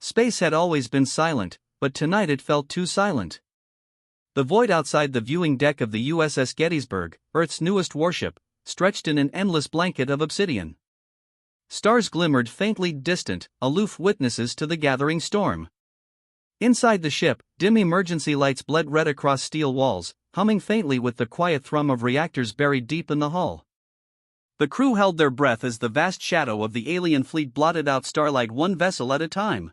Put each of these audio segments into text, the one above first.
Space had always been silent, but tonight it felt too silent. The void outside the viewing deck of the USS Gettysburg, Earth's newest warship, stretched in an endless blanket of obsidian. Stars glimmered faintly distant, aloof witnesses to the gathering storm. Inside the ship, dim emergency lights bled red across steel walls, humming faintly with the quiet thrum of reactors buried deep in the hull. The crew held their breath as the vast shadow of the alien fleet blotted out starlight one vessel at a time.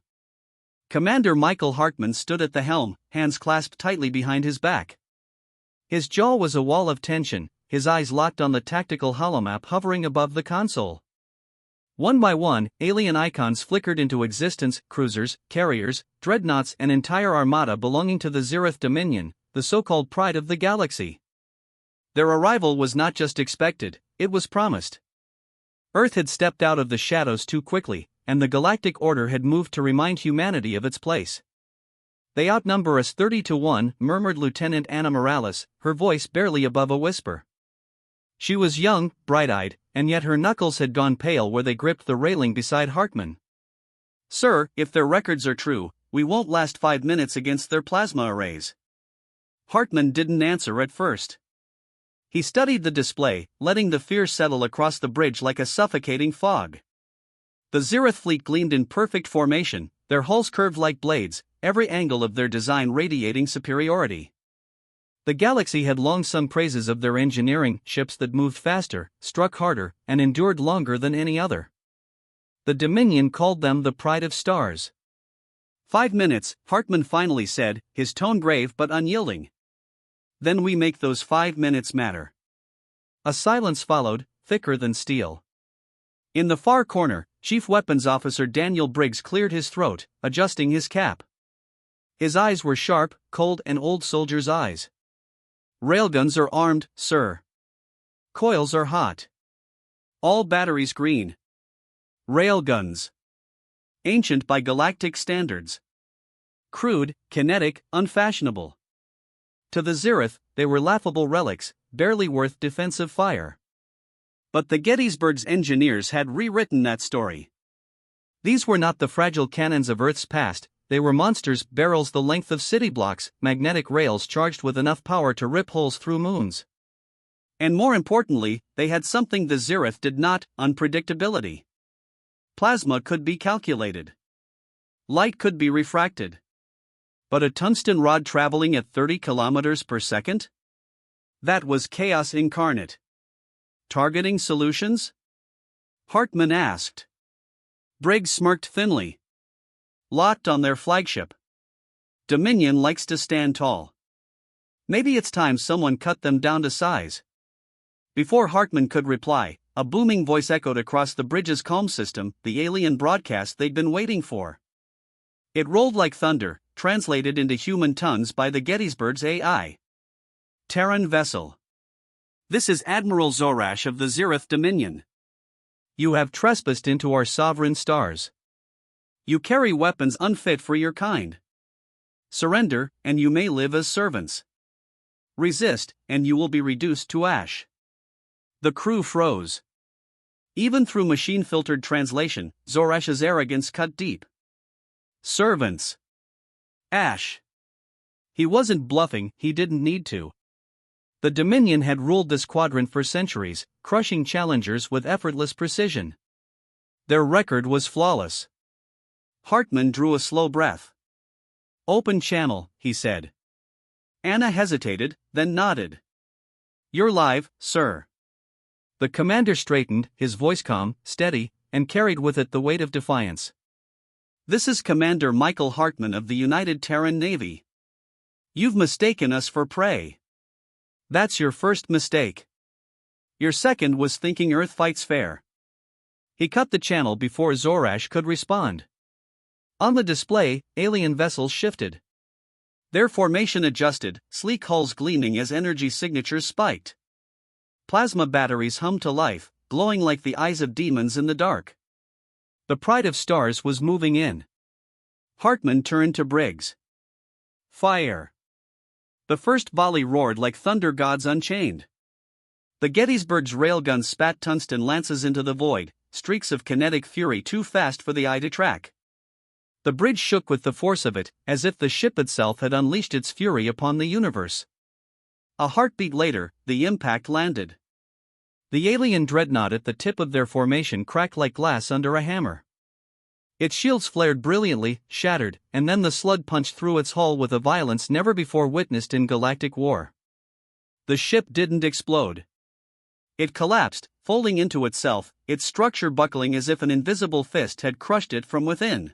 Commander Michael Hartman stood at the helm, hands clasped tightly behind his back. His jaw was a wall of tension, his eyes locked on the tactical holomap hovering above the console. One by one, alien icons flickered into existence: cruisers, carriers, dreadnoughts, an entire armada belonging to the Zereth Dominion, the so-called pride of the galaxy. Their arrival was not just expected, it was promised. Earth had stepped out of the shadows too quickly, and the Galactic Order had moved to remind humanity of its place. "They outnumber us 30-1, murmured Lieutenant Anna Morales, her voice barely above a whisper. She was young, bright-eyed, and yet her knuckles had gone pale where they gripped the railing beside Hartman. "Sir, if their records are true, we won't last 5 minutes against their plasma arrays." Hartman didn't answer at first. He studied the display, letting the fear settle across the bridge like a suffocating fog. The Zereth fleet gleamed in perfect formation, their hulls curved like blades, every angle of their design radiating superiority. The galaxy had long sung praises of their engineering, ships that moved faster, struck harder, and endured longer than any other. The Dominion called them the pride of stars. 5 minutes, Hartman finally said, his tone grave but unyielding. "Then we make those 5 minutes matter." A silence followed, thicker than steel. In the far corner, Chief Weapons Officer Daniel Briggs cleared his throat, adjusting his cap. His eyes were sharp, cold, an old soldier's eyes. "Railguns are armed, sir. Coils are hot. All batteries green. Railguns. Ancient by galactic standards. Crude, kinetic, unfashionable. To the Zereth, they were laughable relics, barely worth defensive fire. But the Gettysburg's engineers had rewritten that story. These were not the fragile cannons of Earth's past, they were monsters, barrels the length of city blocks, magnetic rails charged with enough power to rip holes through moons. And more importantly, they had something the Zereth did not: unpredictability. Plasma could be calculated. Light could be refracted. But a tungsten rod traveling at 30 kilometers per second? That was chaos incarnate. Targeting solutions? Hartman asked. Briggs smirked thinly. Locked on their flagship. Dominion likes to stand tall. Maybe it's time someone cut them down to size. Before Hartman could reply, a booming voice echoed across the bridge's comm system, the alien broadcast they'd been waiting for. It rolled like thunder, translated into human tongues by the Gettysburg's AI. Terran vessel. This is Admiral Zorash of the Zereth Dominion. You have trespassed into our sovereign stars. You carry weapons unfit for your kind. Surrender, and you may live as servants. Resist, and you will be reduced to ash. The crew froze. Even through machine-filtered translation, Zorash's arrogance cut deep. Servants. Ash. He wasn't bluffing, he didn't need to. The Dominion had ruled this quadrant for centuries, crushing challengers with effortless precision. Their record was flawless. Hartman drew a slow breath. Open channel, he said. Anna hesitated, then nodded. You're live, sir. The commander straightened, his voice calm, steady, and carried with it the weight of defiance. This is Commander Michael Hartman of the United Terran Navy. You've mistaken us for prey. That's your first mistake. Your second was thinking Earth fights fair. He cut the channel before Zorash could respond. On the display, alien vessels shifted. Their formation adjusted, sleek hulls gleaming as energy signatures spiked. Plasma batteries hummed to life, glowing like the eyes of demons in the dark. The pride of stars was moving in. Hartman turned to Briggs. Fire. The first volley roared like thunder gods unchained. The Gettysburg's railguns spat tungsten lances into the void, streaks of kinetic fury too fast for the eye to track. The bridge shook with the force of it, as if the ship itself had unleashed its fury upon the universe. A heartbeat later, the impact landed. The alien dreadnought at the tip of their formation cracked like glass under a hammer. Its shields flared brilliantly, shattered, and then the slug punched through its hull with a violence never before witnessed in Galactic War. The ship didn't explode. It collapsed, folding into itself, its structure buckling as if an invisible fist had crushed it from within.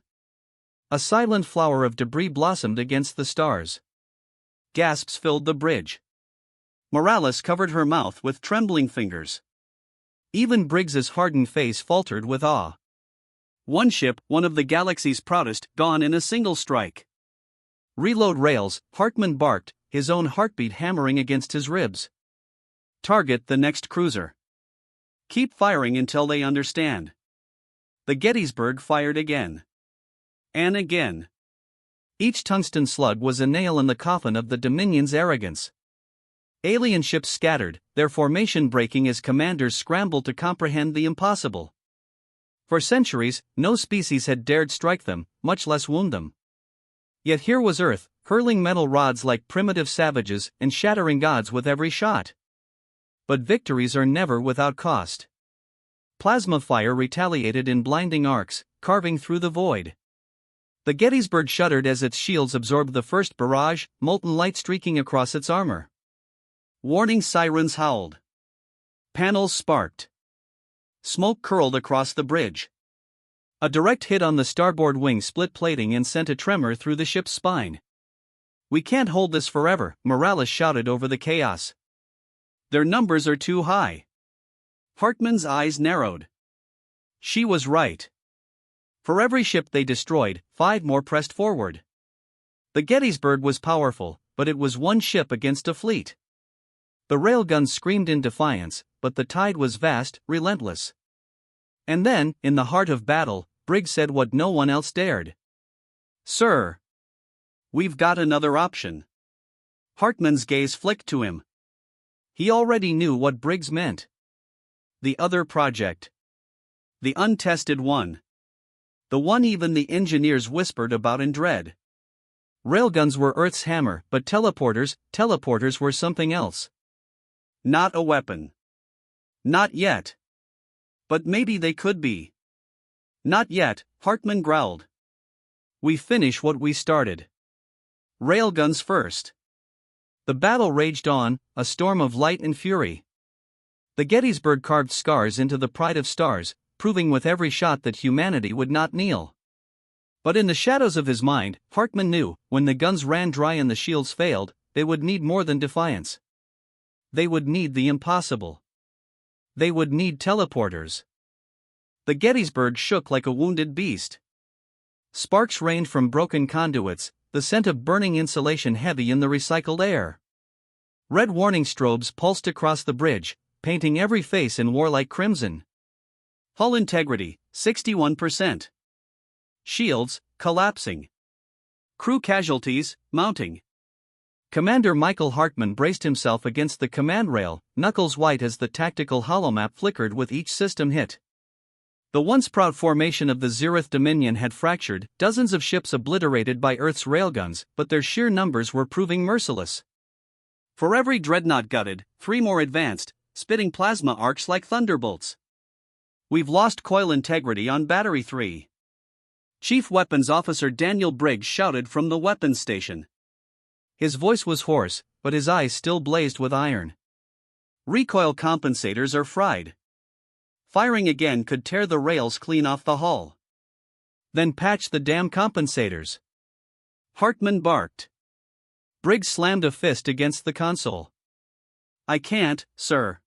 A silent flower of debris blossomed against the stars. Gasps filled the bridge. Morales covered her mouth with trembling fingers. Even Briggs's hardened face faltered with awe. One ship, one of the galaxy's proudest, gone in a single strike. Reload rails, Hartman barked, his own heartbeat hammering against his ribs. Target the next cruiser. Keep firing until they understand. The Gettysburg fired again. And again. Each tungsten slug was a nail in the coffin of the Dominion's arrogance. Alien ships scattered, their formation breaking as commanders scrambled to comprehend the impossible. For centuries, no species had dared strike them, much less wound them. Yet here was Earth, hurling metal rods like primitive savages and shattering gods with every shot. But victories are never without cost. Plasma fire retaliated in blinding arcs, carving through the void. The Gettysburg shuddered as its shields absorbed the first barrage, molten light streaking across its armor. Warning sirens howled. Panels sparked. Smoke curled across the bridge. A direct hit on the starboard wing split plating and sent a tremor through the ship's spine. "We can't hold this forever," Morales shouted over the chaos. "Their numbers are too high." Hartman's eyes narrowed. She was right. For every ship they destroyed, 5 more pressed forward. The Gettysburg was powerful, but it was one ship against a fleet. The railguns screamed in defiance, but the tide was vast, relentless. And then, in the heart of battle, Briggs said what no one else dared. "Sir, we've got another option." Hartman's gaze flicked to him. He already knew what Briggs meant. The other project. The untested one. The one even the engineers whispered about in dread. Railguns were Earth's hammer, but teleporters were something else. Not a weapon. Not yet. But maybe they could be. Not yet, Hartman growled. We finish what we started. Railguns first. The battle raged on, a storm of light and fury. The Gettysburg carved scars into the pride of stars, proving with every shot that humanity would not kneel. But in the shadows of his mind, Hartman knew, when the guns ran dry and the shields failed, they would need more than defiance. They would need the impossible. They would need teleporters. The Gettysburg shook like a wounded beast. Sparks rained from broken conduits, the scent of burning insulation heavy in the recycled air. Red warning strobes pulsed across the bridge, painting every face in warlike crimson. Hull integrity, 61%. Shields, collapsing. Crew casualties, mounting. Commander Michael Hartman braced himself against the command rail, knuckles white as the tactical holomap flickered with each system hit. The once proud formation of the Zereth Dominion had fractured, dozens of ships obliterated by Earth's railguns, but their sheer numbers were proving merciless. For every dreadnought gutted, 3 more advanced, spitting plasma arcs like thunderbolts. We've lost coil integrity on Battery 3. Chief Weapons Officer Daniel Briggs shouted from the weapons station. His voice was hoarse, but his eyes still blazed with iron. Recoil compensators are fried. Firing again could tear the rails clean off the hull. Then patch the damn compensators. Hartman barked. Briggs slammed a fist against the console. I can't, sir.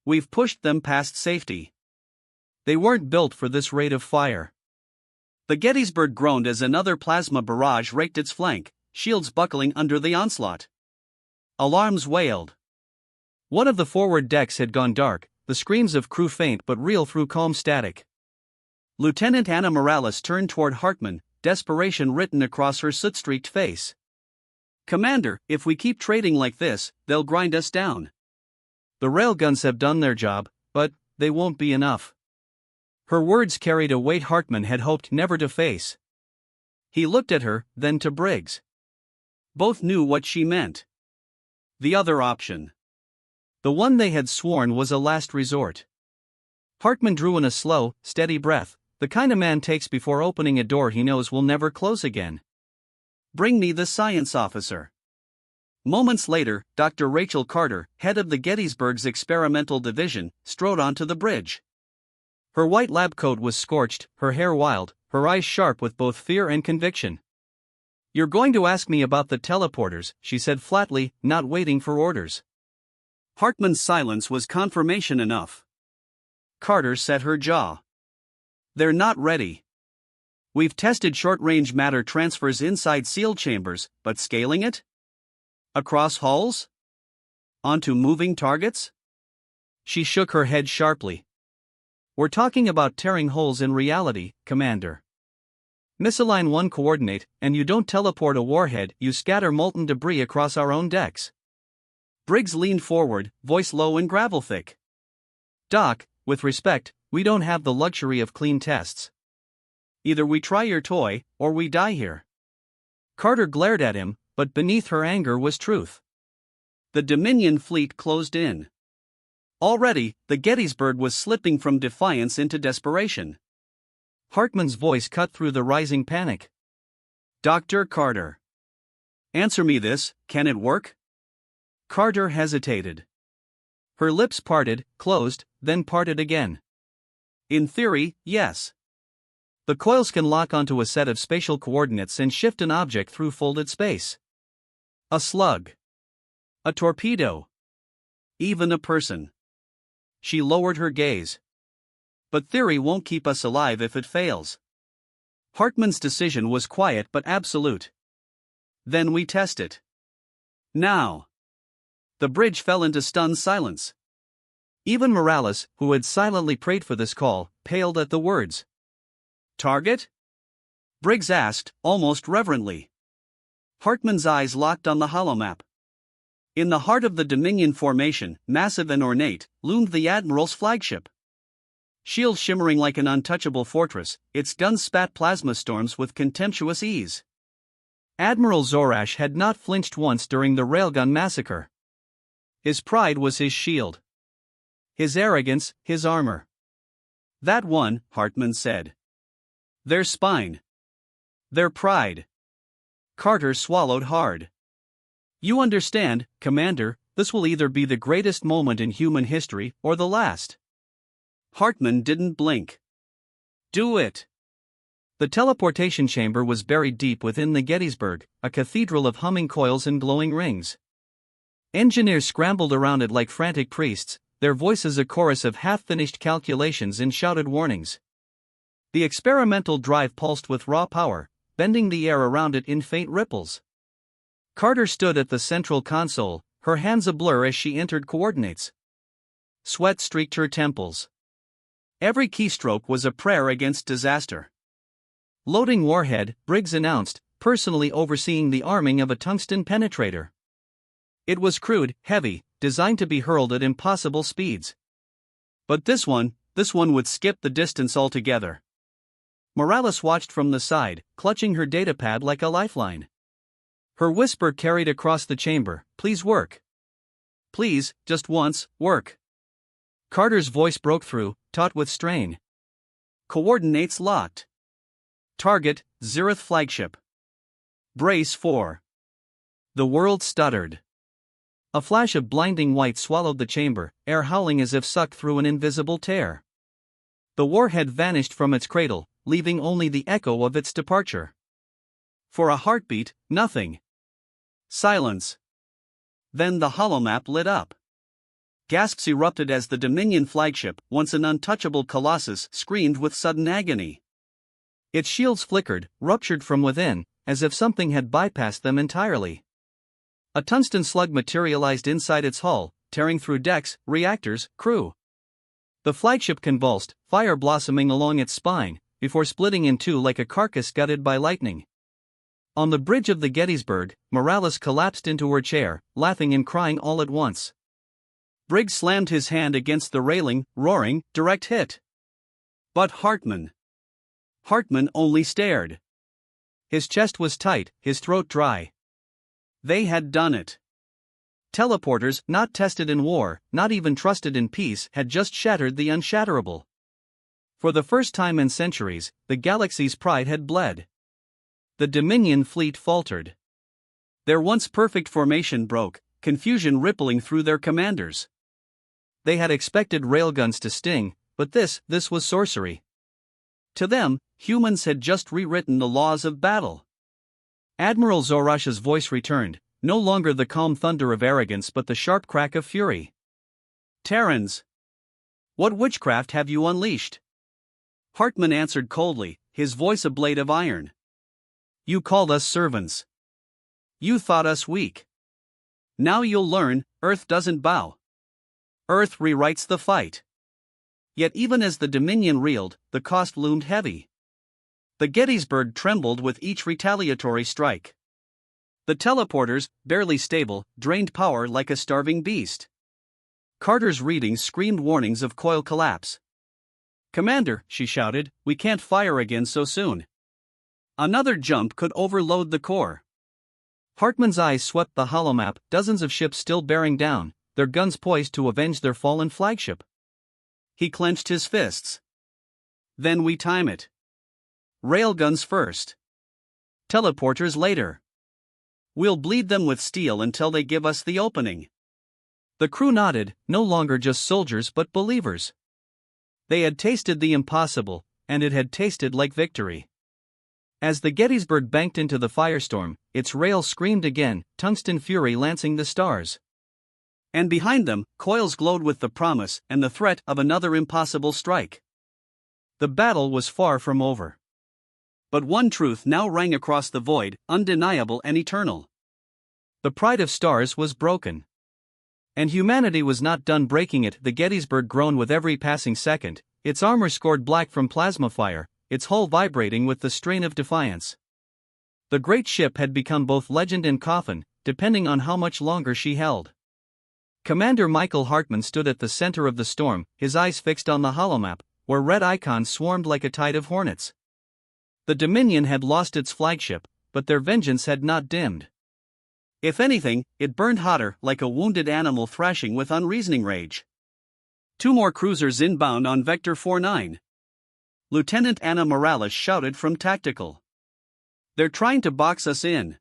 We've pushed them past safety. They weren't built for this rate of fire. The Gettysburg groaned as another plasma barrage raked its flank, shields buckling under the onslaught. Alarms wailed. One of the forward decks had gone dark, the screams of crew faint but real through calm static. Lieutenant Anna Morales turned toward Hartman, desperation written across her soot-streaked face. Commander, if we keep trading like this, they'll grind us down. The railguns have done their job, but they won't be enough. Her words carried a weight Hartman had hoped never to face. He looked at her, then to Briggs. Both knew what she meant. The other option. The one they had sworn was a last resort. Hartman drew in a slow, steady breath, the kind a man takes before opening a door he knows will never close again. Bring me the science officer. Moments later, Dr. Rachel Carter, head of the Gettysburg's experimental division, strode onto the bridge. Her white lab coat was scorched, her hair wild, her eyes sharp with both fear and conviction. "You're going to ask me about the teleporters," she said flatly, not waiting for orders. Hartman's silence was confirmation enough. Carter set her jaw. "They're not ready. We've tested short-range matter transfers inside sealed chambers, but scaling it? Across hulls? Onto moving targets?" She shook her head sharply. "We're talking about tearing holes in reality, Commander. Misalign one coordinate, and you don't teleport a warhead, you scatter molten debris across our own decks." Briggs leaned forward, voice low and gravel-thick. "Doc, with respect, we don't have the luxury of clean tests. Either we try your toy, or we die here." Carter glared at him, but beneath her anger was truth. The Dominion fleet closed in. Already, the Gettysburg was slipping from defiance into desperation. Hartman's voice cut through the rising panic. "Dr. Carter. Answer me this, can it work?" Carter hesitated. Her lips parted, closed, then parted again. "In theory, yes. The coils can lock onto a set of spatial coordinates and shift an object through folded space. A slug. A torpedo. Even a person." She lowered her gaze. "But theory won't keep us alive if it fails." Hartman's decision was quiet but absolute. "Then we test it. Now." The bridge fell into stunned silence. Even Morales, who had silently prayed for this call, paled at the words. "Target?" Briggs asked, almost reverently. Hartman's eyes locked on the holomap. In the heart of the Dominion formation, massive and ornate, loomed the Admiral's flagship. Shield shimmering like an untouchable fortress, its guns spat plasma storms with contemptuous ease. Admiral Zorash had not flinched once during the Railgun massacre. His pride was his shield. His arrogance, his armor. "That one," Hartman said. "Their spine. Their pride." Carter swallowed hard. "You understand, Commander, this will either be the greatest moment in human history or the last." Hartman didn't blink. "Do it." The teleportation chamber was buried deep within the Gettysburg, a cathedral of humming coils and glowing rings. Engineers scrambled around it like frantic priests, their voices a chorus of half-finished calculations and shouted warnings. The experimental drive pulsed with raw power, bending the air around it in faint ripples. Carter stood at the central console, her hands a blur as she entered coordinates. Sweat streaked her temples. Every keystroke was a prayer against disaster. "Loading warhead," Briggs announced, personally overseeing the arming of a tungsten penetrator. It was crude, heavy, designed to be hurled at impossible speeds. But this one would skip the distance altogether. Morales watched from the side, clutching her datapad like a lifeline. Her whisper carried across the chamber, "Please work. Please, just once, work." Carter's voice broke through, taut with strain. "Coordinates locked. Target, Zerith flagship. Brace for." The world stuttered. A flash of blinding white swallowed the chamber, air howling as if sucked through an invisible tear. The warhead vanished from its cradle, leaving only the echo of its departure. For a heartbeat, nothing. Silence. Then the holomap lit up. Gasps erupted as the Dominion flagship, once an untouchable colossus, screamed with sudden agony. Its shields flickered, ruptured from within, as if something had bypassed them entirely. A tungsten slug materialized inside its hull, tearing through decks, reactors, crew. The flagship convulsed, fire blossoming along its spine, before splitting in two like a carcass gutted by lightning. On the bridge of the Gettysburg, Morales collapsed into her chair, laughing and crying all at once. Briggs slammed his hand against the railing, roaring, "Direct hit." But Hartman only stared. His chest was tight, his throat dry. They had done it. Teleporters, not tested in war, not even trusted in peace, had just shattered the unshatterable. For the first time in centuries, the galaxy's pride had bled. The Dominion fleet faltered. Their once perfect formation broke, confusion rippling through their commanders. They had expected railguns to sting, but this was sorcery. To them, humans had just rewritten the laws of battle. Admiral Zorash's voice returned, no longer the calm thunder of arrogance but the sharp crack of fury. Terrans! What witchcraft have you unleashed? Hartman answered coldly, his voice a blade of iron. You called us servants. You thought us weak. Now you'll learn, Earth doesn't bow. Earth rewrites the fight. Yet even as the Dominion reeled, the cost loomed heavy. The Gettysburg trembled with each retaliatory strike. The teleporters, barely stable, drained power like a starving beast. Carter's readings screamed warnings of coil collapse. Commander, she shouted, we can't fire again so soon. Another jump could overload the core. Hartman's eyes swept the holomap, dozens of ships still bearing down, their guns poised to avenge their fallen flagship. He clenched his fists. Then we time it. Railguns first. Teleporters later. We'll bleed them with steel until they give us the opening. The crew nodded, no longer just soldiers but believers. They had tasted the impossible, and it had tasted like victory. As the Gettysburg banked into the firestorm, its rail screamed again, tungsten fury lancing the stars. And behind them, coils glowed with the promise and the threat of another impossible strike. The battle was far from over. But one truth now rang across the void, undeniable and eternal. The pride of stars was broken. And humanity was not done breaking it. The Gettysburg groaned with every passing second, its armor scored black from plasma fire, its hull vibrating with the strain of defiance. The great ship had become both legend and coffin, depending on how much longer she held. Commander Michael Hartman stood at the center of the storm, his eyes fixed on the holomap, where red icons swarmed like a tide of hornets. The Dominion had lost its flagship, but their vengeance had not dimmed. If anything, it burned hotter, like a wounded animal thrashing with unreasoning rage. 2 more cruisers inbound on Vector 49. Lieutenant Anna Morales shouted from Tactical. They're trying to box us in.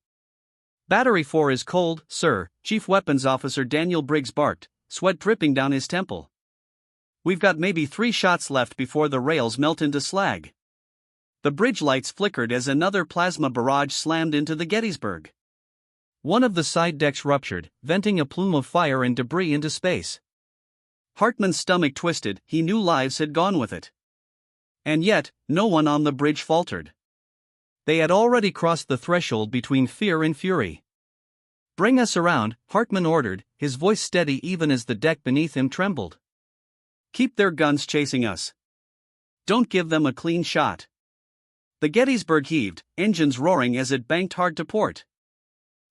Battery 4 is cold, sir, Chief Weapons Officer Daniel Briggs barked, sweat dripping down his temple. We've got maybe 3 shots left before the rails melt into slag. The bridge lights flickered as another plasma barrage slammed into the Gettysburg. One of the side decks ruptured, venting a plume of fire and debris into space. Hartman's stomach twisted, he knew lives had gone with it. And yet, no one on the bridge faltered. They had already crossed the threshold between fear and fury. Bring us around, Hartman ordered, his voice steady even as the deck beneath him trembled. Keep their guns chasing us. Don't give them a clean shot. The Gettysburg heaved, engines roaring as it banked hard to port.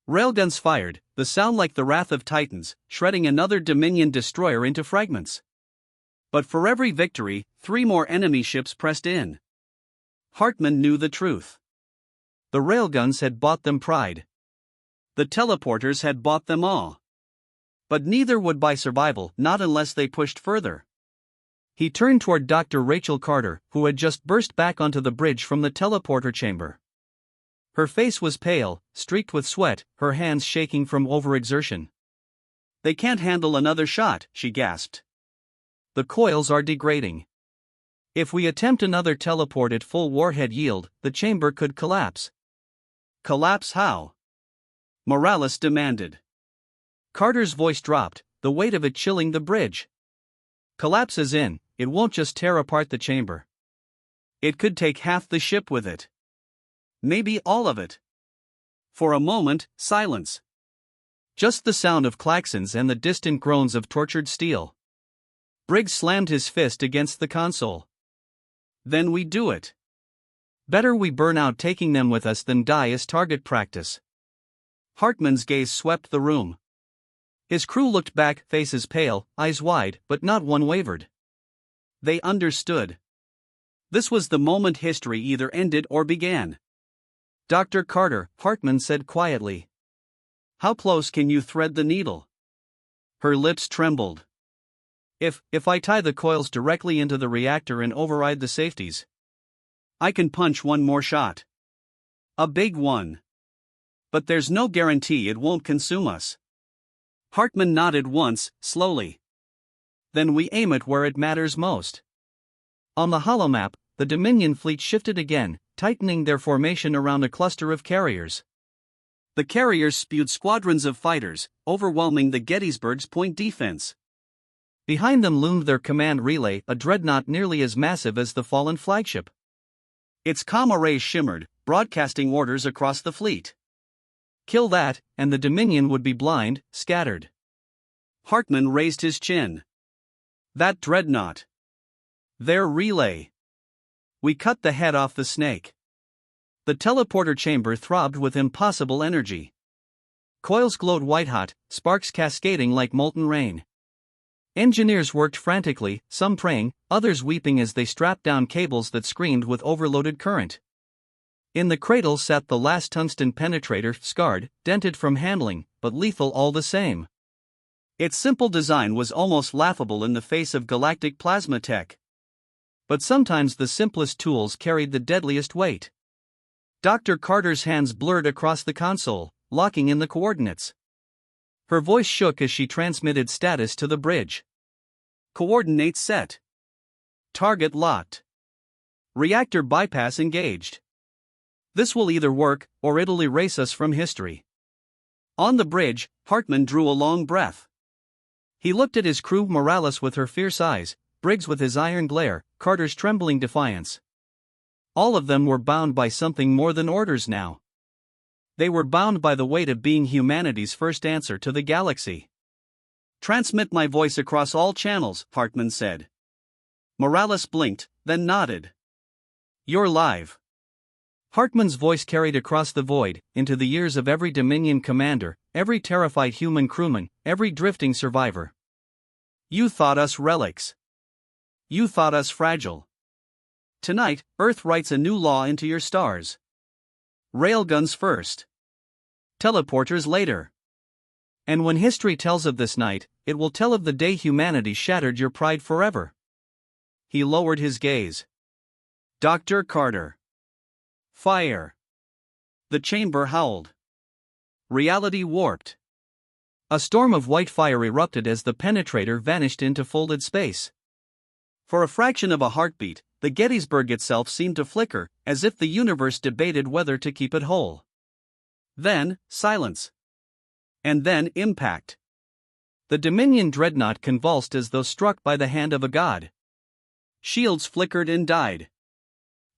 Railguns fired, the sound like the wrath of titans, shredding another Dominion destroyer into fragments. But for every victory, 3 more enemy ships pressed in. Hartman knew the truth. The railguns had bought them pride. The teleporters had bought them awe. But neither would buy survival, not unless they pushed further. He turned toward Dr. Rachel Carter, who had just burst back onto the bridge from the teleporter chamber. Her face was pale, streaked with sweat, her hands shaking from overexertion. They can't handle another shot, she gasped. The coils are degrading. If we attempt another teleport at full warhead yield, the chamber could collapse. Collapse how? Morales demanded. Carter's voice dropped, the weight of it chilling the bridge. Collapse as in, it won't just tear apart the chamber. It could take half the ship with it. Maybe all of it. For a moment, silence. Just the sound of klaxons and the distant groans of tortured steel. Briggs slammed his fist against the console. Then we do it. Better we burn out taking them with us than die as target practice. Hartman's gaze swept the room. His crew looked back, faces pale, eyes wide, but not one wavered. They understood. This was the moment history either ended or began. Dr. Carter, Hartman said quietly. How close can you thread the needle? Her lips trembled. If I tie the coils directly into the reactor and override the safeties, I can punch one more shot. A big one. But there's no guarantee it won't consume us. Hartman nodded once, slowly. Then we aim it where it matters most. On the holomap, the Dominion fleet shifted again, tightening their formation around a cluster of carriers. The carriers spewed squadrons of fighters, overwhelming the Gettysburg's point defense. Behind them loomed their command relay, a dreadnought nearly as massive as the fallen flagship. Its comm arrays shimmered, broadcasting orders across the fleet. Kill that, and the Dominion would be blind, scattered. Hartman raised his chin. That dreadnought. Their relay. We cut the head off the snake. The teleporter chamber throbbed with impossible energy. Coils glowed white-hot, sparks cascading like molten rain. Engineers worked frantically, some praying, others weeping as they strapped down cables that screamed with overloaded current. In the cradle sat the last tungsten penetrator, scarred, dented from handling, but lethal all the same. Its simple design was almost laughable in the face of galactic plasma tech. But sometimes the simplest tools carried the deadliest weight. Dr. Carter's hands blurred across the console, locking in the coordinates. Her voice shook as she transmitted status to the bridge. Coordinates set. Target locked. Reactor bypass engaged. This will either work, or it'll erase us from history. On the bridge, Hartman drew a long breath. He looked at his crew, Morales with her fierce eyes, Briggs with his iron glare, Carter's trembling defiance. All of them were bound by something more than orders now. They were bound by the weight of being humanity's first answer to the galaxy. Transmit my voice across all channels, Hartman said. Morales blinked, then nodded. You're live. Hartman's voice carried across the void, into the ears of every Dominion commander, every terrified human crewman, every drifting survivor. You thought us relics. You thought us fragile. Tonight, Earth writes a new law into your stars. Railguns first. Teleporters later. And when history tells of this night, it will tell of the day humanity shattered your pride forever. He lowered his gaze. Dr. Carter. Fire. The chamber howled. Reality warped. A storm of white fire erupted as the penetrator vanished into folded space. For a fraction of a heartbeat, the Gettysburg itself seemed to flicker, as if the universe debated whether to keep it whole. Then, silence. And then impact. The Dominion dreadnought convulsed as though struck by the hand of a god. Shields flickered and died.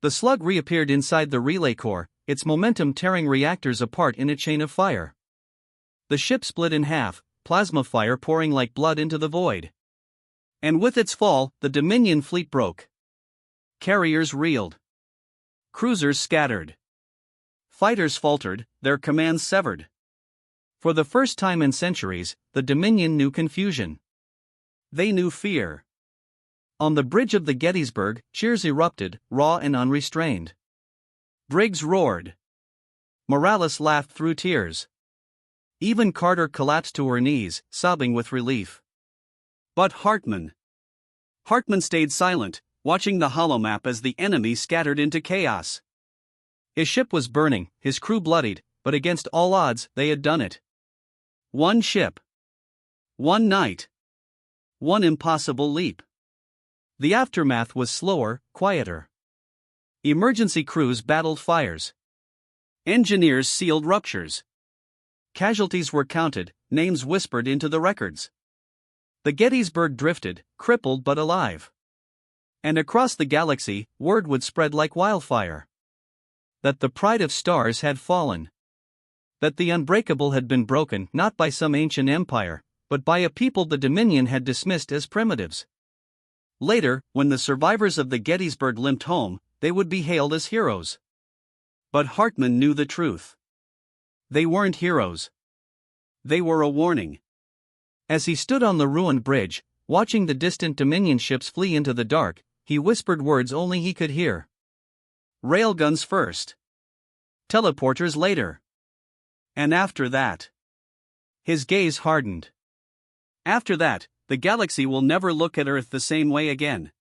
The slug reappeared inside the relay core, its momentum tearing reactors apart in a chain of fire. The ship split in half, plasma fire pouring like blood into the void. And with its fall, the Dominion fleet broke. Carriers reeled. Cruisers scattered. Fighters faltered, their commands severed. For the first time in centuries, the Dominion knew confusion. They knew fear. On the bridge of the Gettysburg, cheers erupted, raw and unrestrained. Briggs roared. Morales laughed through tears. Even Carter collapsed to her knees, sobbing with relief. But Hartman stayed silent, watching the holomap as the enemy scattered into chaos. His ship was burning, his crew bloodied, but against all odds, they had done it. One ship. One night. One impossible leap. The aftermath was slower, quieter. Emergency crews battled fires. Engineers sealed ruptures. Casualties were counted, names whispered into the records. The Gettysburg drifted, crippled but alive. And across the galaxy, word would spread like wildfire. That the pride of stars had fallen. That the unbreakable had been broken not by some ancient empire, but by a people the Dominion had dismissed as primitives. Later, when the survivors of the Gettysburg limped home, they would be hailed as heroes. But Hartman knew the truth. They weren't heroes. They were a warning. As he stood on the ruined bridge, watching the distant Dominion ships flee into the dark, he whispered words only he could hear. Railguns first. Teleporters later. And after that. His gaze hardened. After that, the galaxy will never look at Earth the same way again.